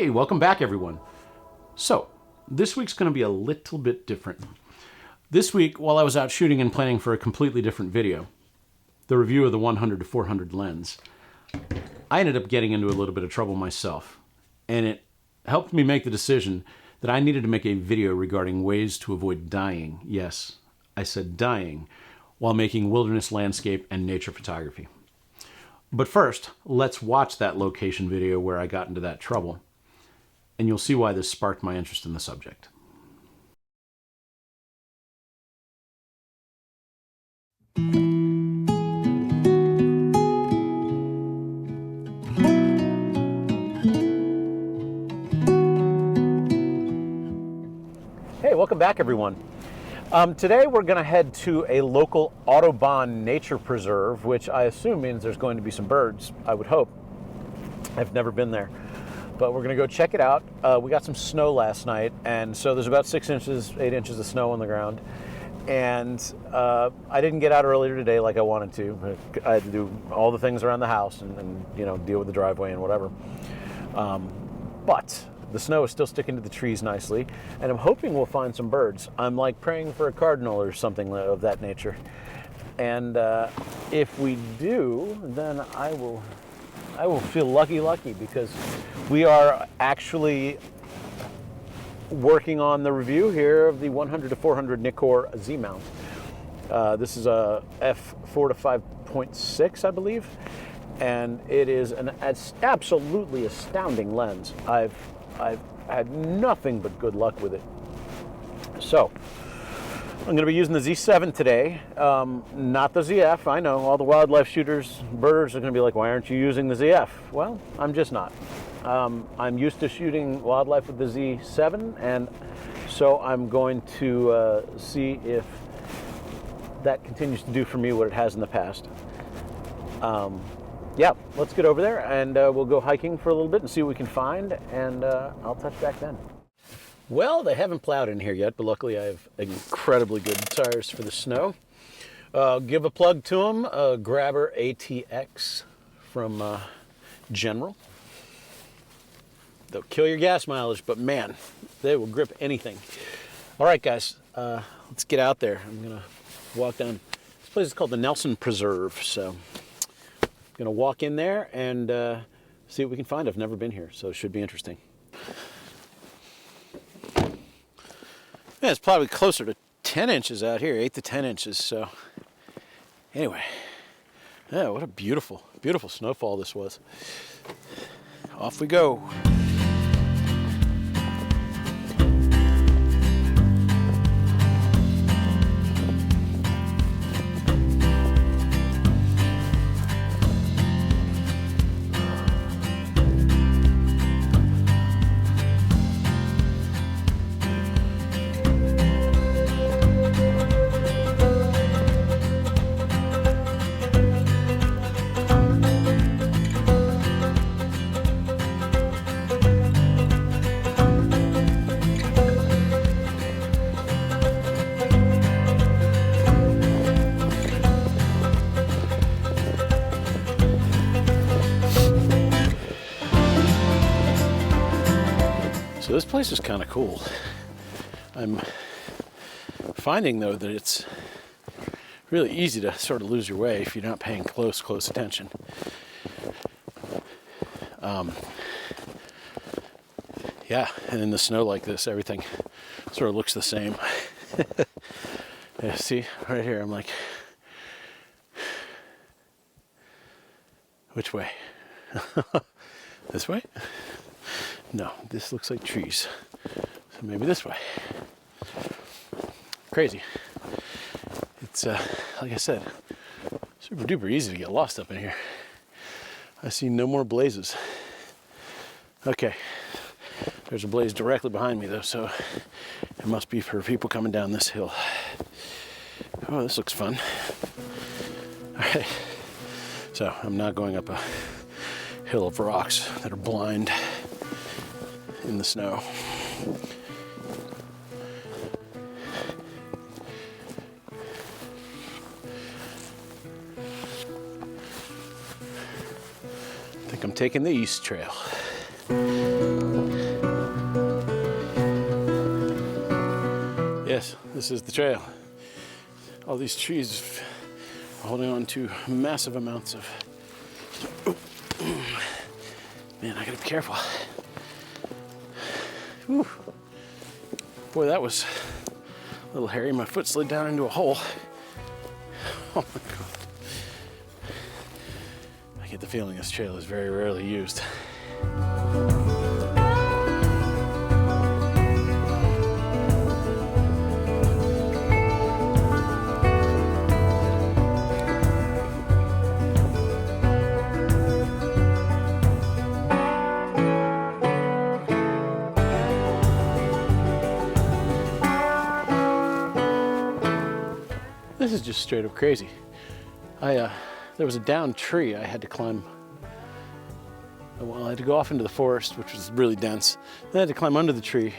Hey, welcome back everyone. So, this week's going to be a little bit different. This week, while I was out shooting and planning for a completely different video, the review of the 100 to 400 lens, I ended up getting into a little bit of trouble myself. And it helped me make the decision that I needed to make a video regarding ways to avoid dying. Yes, I said dying, while making wilderness landscape and nature photography. But first, let's watch that location video where I got into that trouble, and you'll see why this sparked my interest in the subject. Hey, welcome back everyone. Today we're going to head to a local Audubon nature preserve, which I assume means there's going to be some birds, I would hope. I've never been there, but we're going to go check it out. We got some snow last night, and so there's about 6 inches, 8 inches of snow on the ground. And I didn't get out earlier today like I wanted to. I had to do all the things around the house and you know, deal with the driveway and whatever. But the snow is still sticking to the trees nicely, and I'm hoping we'll find some birds. I'm like praying for a cardinal or something of that nature. And if we do, then I will feel lucky because we are actually working on the review here of the 100 to 400 Nikkor Z mount. This is a f4 to 5.6, I believe, and it is an absolutely astounding lens. I've had nothing but good luck with it. So I'm going to be using the Z7 today, not the ZF. I know all the wildlife shooters, birders are going to be like, why aren't you using the ZF? Well, I'm just not. I'm used to shooting wildlife with the Z7, and so I'm going to see if that continues to do for me what it has in the past. Yeah, let's get over there and we'll go hiking for a little bit and see what we can find, and I'll touch back then. Well, they haven't plowed in here yet, but luckily I have incredibly good tires for the snow. Give a plug to them, Grabber ATX from General. They'll kill your gas mileage, but man, they will grip anything. All right, guys, let's get out there. I'm gonna walk down. This place is called the Nelson Preserve, so I'm gonna walk in there and see what we can find. I've never been here, so it should be interesting. Yeah, it's probably closer to 10 inches out here, 8 to 10 inches. So anyway, yeah, what a beautiful, beautiful snowfall this was. Off we go. So this place is kind of cool. I'm finding though that it's really easy to sort of lose your way if you're not paying close attention. Yeah, and in the snow like this, everything sort of looks the same. Yeah, see, right here, I'm like, which way? This way? No, this looks like trees. So maybe this way. Crazy. It's, like I said, super duper easy to get lost up in here. I see no more blazes. Okay. There's a blaze directly behind me though, so it must be for people coming down this hill. Oh, this looks fun. All right. So I'm not going up a hill of rocks that are blind in the snow. I think I'm taking the east trail. Yes, this is the trail. All these trees are holding on to massive amounts of... Man, I gotta be careful. Whew. Boy, that was a little hairy. My foot slid down into a hole. Oh my God. I get the feeling this trail is very rarely used. This is just straight up crazy. There was a downed tree I had to climb. Well, I had to go off into the forest, which was really dense. Then I had to climb under the tree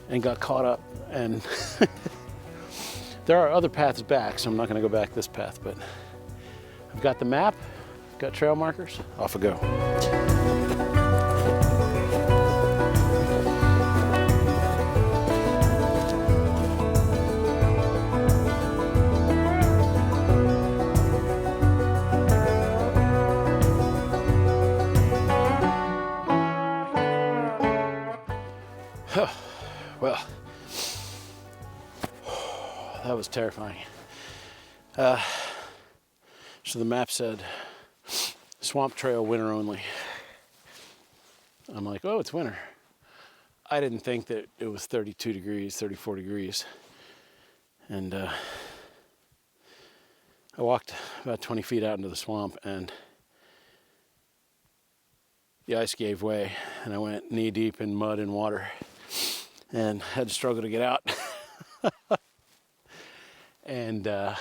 and got caught up. And there are other paths back, so I'm not going to go back this path, but I've got the map, got trail markers, off I go. Well, that was terrifying. So the map said, swamp trail, winter only. I'm like, oh, it's winter. I didn't think that it was 32 degrees, 34 degrees. And I walked about 20 feet out into the swamp and the ice gave way and I went knee deep in mud and water and had to struggle to get out. And man,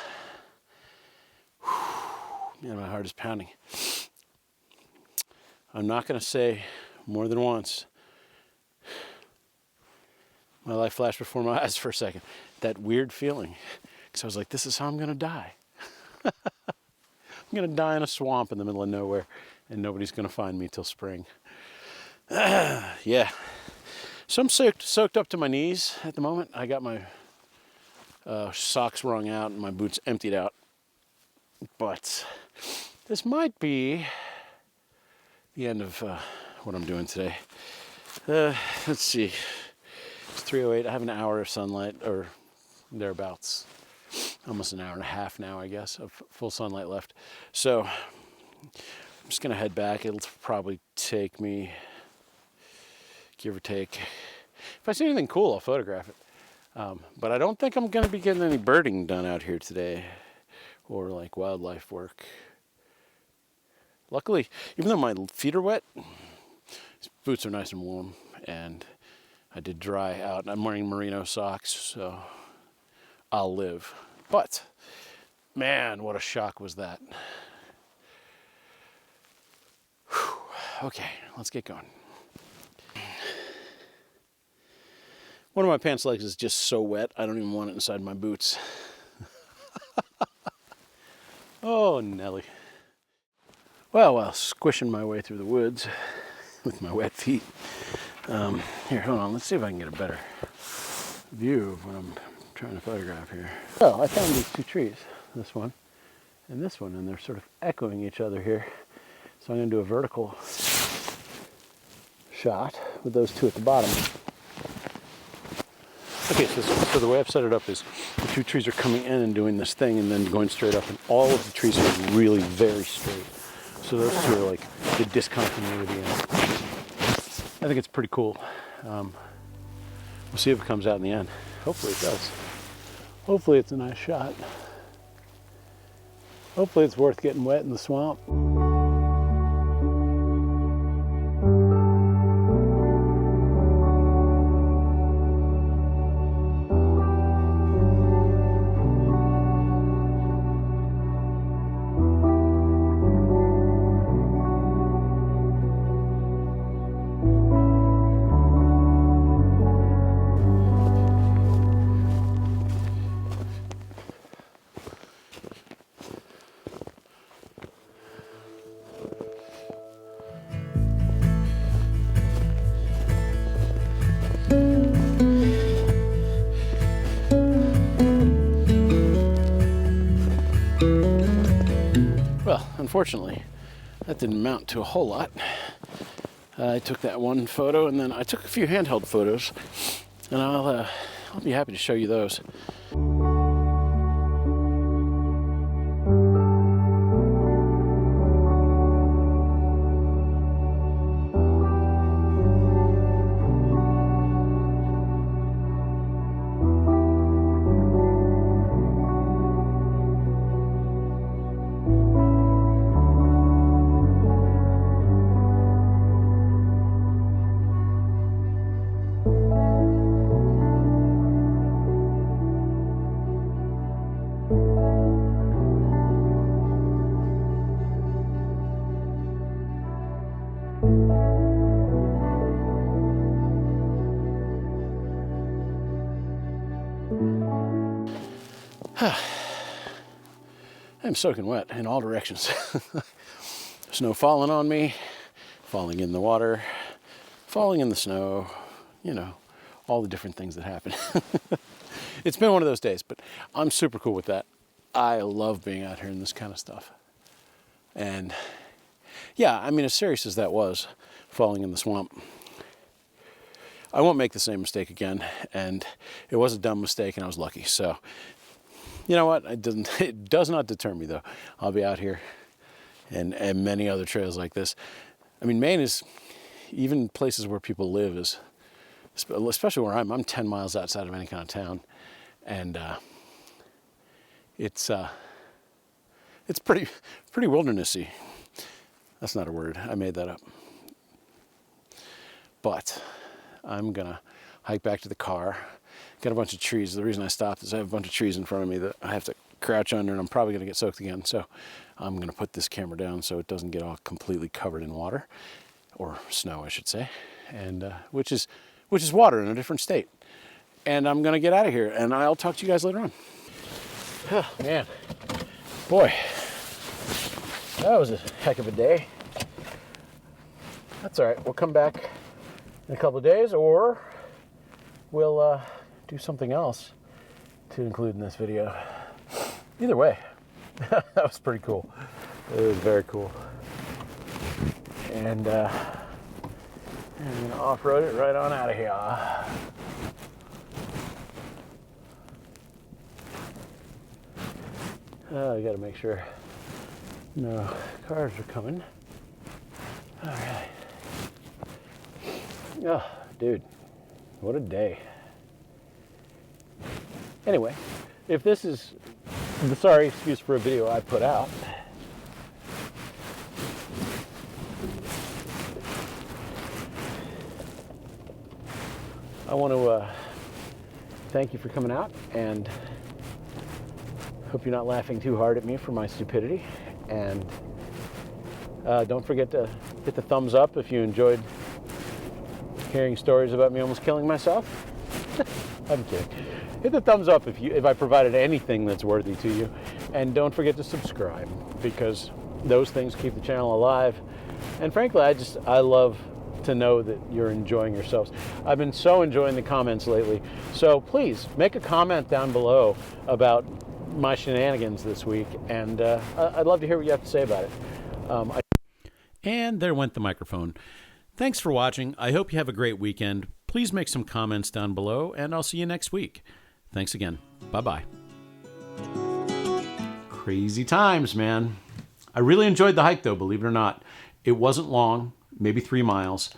my heart is pounding. I'm not going to say more than once. My life flashed before my eyes for a second. That weird feeling. Because I was like, this is how I'm going to die. I'm going to die in a swamp in the middle of nowhere. And nobody's going to find me till spring. Yeah. So I'm soaked up to my knees at the moment. I got my socks wrung out and my boots emptied out. But this might be the end of what I'm doing today. Let's see. It's 3:08. I have an hour of sunlight, or thereabouts. Almost an hour and a half now, I guess, of full sunlight left. So I'm just going to head back. It'll probably take me, give or take. If I see anything cool, I'll photograph it. But I don't think I'm going to be getting any birding done out here today or like wildlife work. Luckily, even though my feet are wet, these boots are nice and warm and I did dry out. And I'm wearing merino socks, so I'll live. But man, what a shock was that. Whew. Okay, let's get going. One of my pants legs is just so wet, I don't even want it inside my boots. Oh, Nelly. Well, while squishing my way through the woods with my wet feet. Here, hold on, let's see if I can get a better view of what I'm trying to photograph here. Well, I found these two trees, this one and this one, and they're sort of echoing each other here. So I'm going to do a vertical shot with those two at the bottom. Okay, so the way I've set it up is the two trees are coming in and doing this thing and then going straight up, and all of the trees are really very straight. So those two are like the discontinuity, and I think it's pretty cool. We'll see if it comes out in the end. Hopefully it does. Hopefully it's a nice shot. Hopefully it's worth getting wet in the swamp. unfortunately, that didn't amount to a whole lot. I took that one photo, and then I took a few handheld photos, and I'll be happy to show you those. I'm soaking wet in all directions. Snow falling on me, falling in the water, falling in the snow, you know, all the different things that happen. It's been one of those days, but I'm super cool with that. I love being out here in this kind of stuff. And yeah, I mean, as serious as that was, falling in the swamp, I won't make the same mistake again. And it was a dumb mistake, and I was lucky. So, you know what? It does not deter me, though. I'll be out here and many other trails like this. I mean, Maine is, even places where people live, is, especially where I'm 10 miles outside of any kind of town. And it's pretty wildernessy. That's not a word. I made that up. But I'm gonna hike back to the car. Got a bunch of trees. The reason I stopped is I have a bunch of trees in front of me that I have to crouch under, and I'm probably gonna get soaked again. So I'm gonna put this camera down so it doesn't get all completely covered in water, or snow, I should say, and which is water in a different state. And I'm gonna get out of here, and I'll talk to you guys later on. Oh, man, boy, that was a heck of a day. That's all right. We'll come back in a couple of days, or we'll do something else to include in this video. Either way, that was pretty cool. It was very cool. And I'm gonna off-road it right on out of here. I gotta make sure no cars are coming. All right. Oh, dude, what a day. Anyway, if this is the sorry excuse for a video I put out, I want to thank you for coming out, and hope you're not laughing too hard at me for my stupidity. And don't forget to hit the thumbs up if you enjoyed hearing stories about me almost killing myself. I'm kidding. Hit the thumbs up if I provided anything that's worthy to you, and don't forget to subscribe, because those things keep the channel alive. And frankly, I love to know that you're enjoying yourselves. I've been so enjoying the comments lately, so please make a comment down below about my shenanigans this week, and I'd love to hear what you have to say about it. And there went the microphone. Thanks for watching. I hope you have a great weekend. Please make some comments down below, and I'll see you next week. Thanks again. Bye-bye. Crazy times, man. I really enjoyed the hike, though, believe it or not. It wasn't long, maybe 3 miles,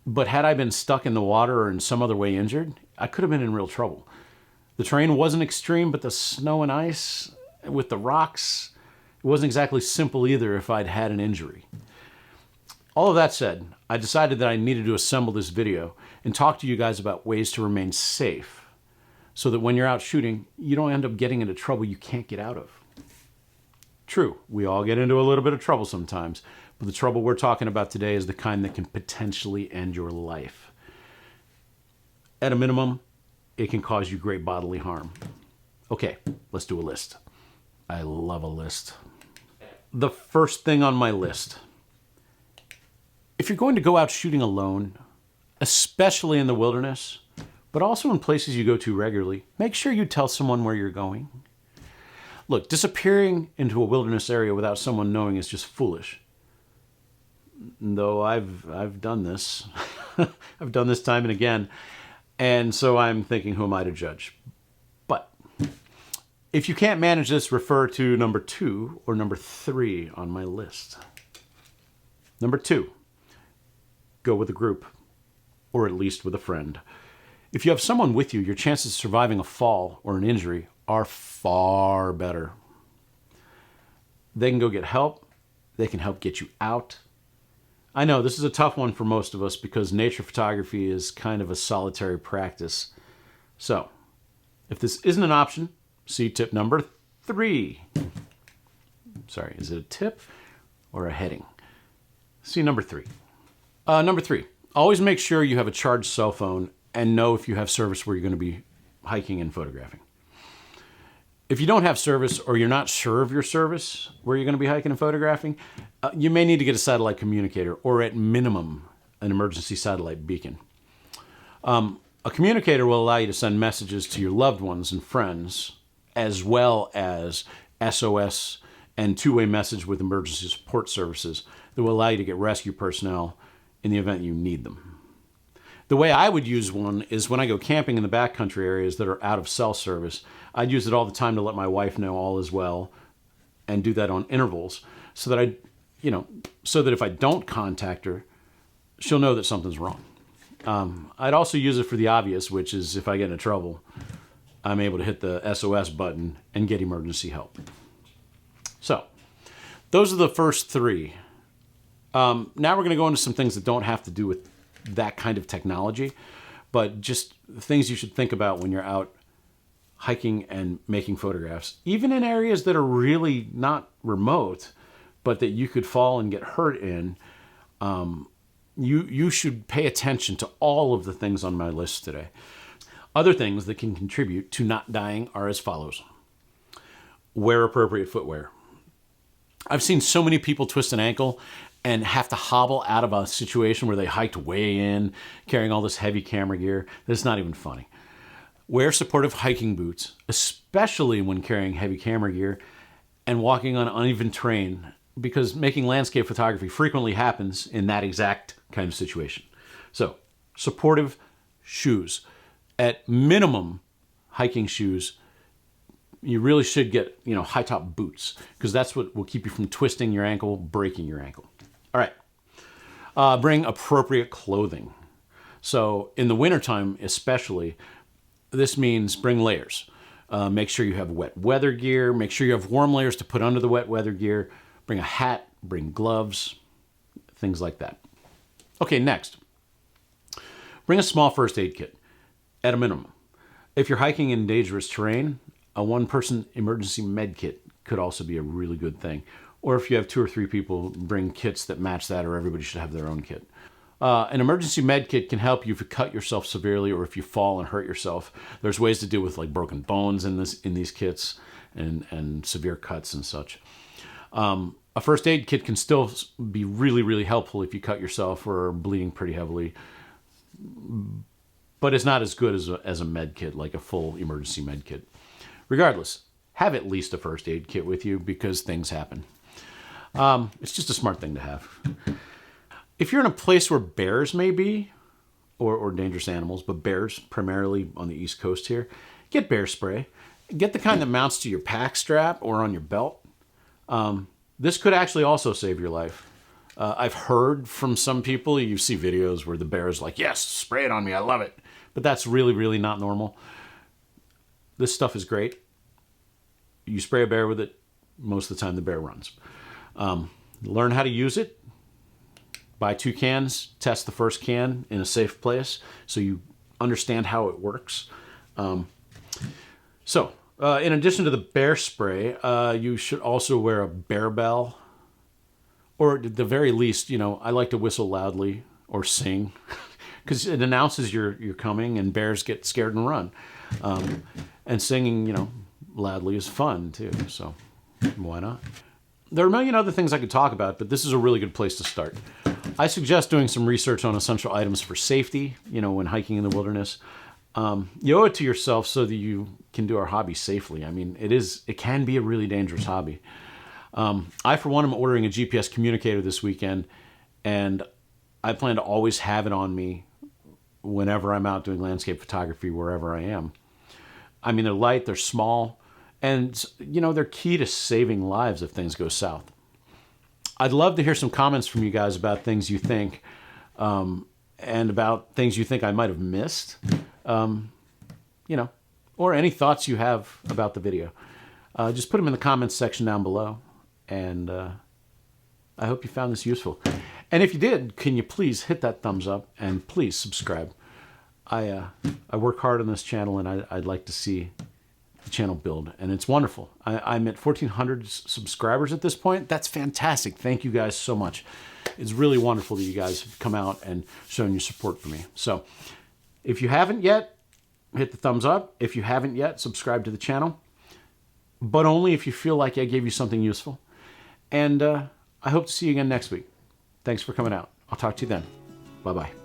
but had I been stuck in the water or in some other way injured, I could have been in real trouble. The terrain wasn't extreme, but the snow and ice with the rocks, it wasn't exactly simple either if I'd had an injury. All of that said, I decided that I needed to assemble this video and talk to you guys about ways to remain safe so that when you're out shooting, you don't end up getting into trouble you can't get out of. True, we all get into a little bit of trouble sometimes, but the trouble we're talking about today is the kind that can potentially end your life. At a minimum, it can cause you great bodily harm. Okay, let's do a list. I love a list. The first thing on my list: if you're going to go out shooting alone, especially in the wilderness, but also in places you go to regularly, make sure you tell someone where you're going. Look, disappearing into a wilderness area without someone knowing is just foolish. Though I've done this. I've done this time and again. And so I'm thinking, who am I to judge? But if you can't manage this, refer to number 2 or number 3 on my list. Number 2, go with a group, or at least with a friend. If you have someone with you, your chances of surviving a fall or an injury are far better. They can go get help. They can help get you out. I know this is a tough one for most of us because nature photography is kind of a solitary practice. So, if this isn't an option, see tip number 3. Sorry, is it a tip or a heading? See number 3. Number 3, always make sure you have a charged cell phone and know if you have service where you're going to be hiking and photographing. If you don't have service or you're not sure of your service where you're going to be hiking and photographing, you may need to get a satellite communicator or at minimum an emergency satellite beacon. A communicator will allow you to send messages to your loved ones and friends as well as SOS and two-way message with emergency support services that will allow you to get rescue personnel in the event you need them. The way I would use one is when I go camping in the backcountry areas that are out of cell service, I'd use it all the time to let my wife know all is well and do that on intervals so that so that if I don't contact her, she'll know that something's wrong. I'd also use it for the obvious, which is if I get into trouble, I'm able to hit the SOS button and get emergency help. So those are the first 3. Now we're going to go into some things that don't have to do with that kind of technology, but just things you should think about when you're out hiking and making photographs, even in areas that are really not remote, but that you could fall and get hurt in. You should pay attention to all of the things on my list today. Other things that can contribute to not dying are as follows. Wear appropriate footwear. I've seen so many people twist an ankle and have to hobble out of a situation where they hiked way in, carrying all this heavy camera gear. That's not even funny. Wear supportive hiking boots, especially when carrying heavy camera gear and walking on uneven terrain, because making landscape photography frequently happens in that exact kind of situation. So, supportive shoes. At minimum, hiking shoes. You really should get, high top boots, because that's what will keep you from twisting your ankle, breaking your ankle. All right. Bring appropriate clothing. So in the wintertime especially, this means bring layers. Make sure you have wet weather gear. Make sure you have warm layers to put under the wet weather gear. Bring a hat, bring gloves, things like that. Okay, next. Bring a small first aid kit at a minimum. If you're hiking in dangerous terrain, a one-person emergency med kit could also be a really good thing. Or if you have 2 or 3 people, bring kits that match that, or everybody should have their own kit. An emergency med kit can help you if you cut yourself severely or if you fall and hurt yourself. There's ways to deal with like broken bones in these kits and severe cuts and such. A first aid kit can still be really, really helpful if you cut yourself or are bleeding pretty heavily. But it's not as good as a med kit, like a full emergency med kit. Regardless, have at least a first aid kit with you because things happen. It's just a smart thing to have. If you're in a place where bears may be, or dangerous animals, but bears primarily on the East Coast here, get bear spray. Get the kind that mounts to your pack strap or on your belt. This could actually also save your life. I've heard from some people, you see videos where the bear is like, yes, spray it on me, I love it. But that's really, really not normal. This stuff is great. You spray a bear with it, most of the time the bear runs. Learn how to use it. Buy 2 cans, test the first can in a safe place so you understand how it works. In addition to the bear spray, you should also wear a bear bell. Or at the very least, I like to whistle loudly or sing because it announces you're coming and bears get scared and run. And singing, loudly is fun too, so why not? There are a million other things I could talk about, but this is a really good place to start. I suggest doing some research on essential items for safety, when hiking in the wilderness. You owe it to yourself so that you can do our hobby safely. I mean, it can be a really dangerous hobby. I, for one, am ordering a GPS communicator this weekend, and I plan to always have it on me whenever I'm out doing landscape photography, wherever I am. I mean, they're light, they're small, and, they're key to saving lives if things go south. I'd love to hear some comments from you guys about things you think, and about things you think I might have missed, or any thoughts you have about the video. Just put them in the comments section down below, and I hope you found this useful. And if you did, can you please hit that thumbs up and please subscribe. I work hard on this channel, and I'd like to see the channel build, and it's wonderful. I'm at 1,400 subscribers at this point. That's fantastic. Thank you guys so much. It's really wonderful that you guys have come out and shown your support for me. So if you haven't yet, hit the thumbs up. If you haven't yet, subscribe to the channel, but only if you feel like I gave you something useful. And I hope to see you again next week. Thanks for coming out. I'll talk to you then. Bye-bye.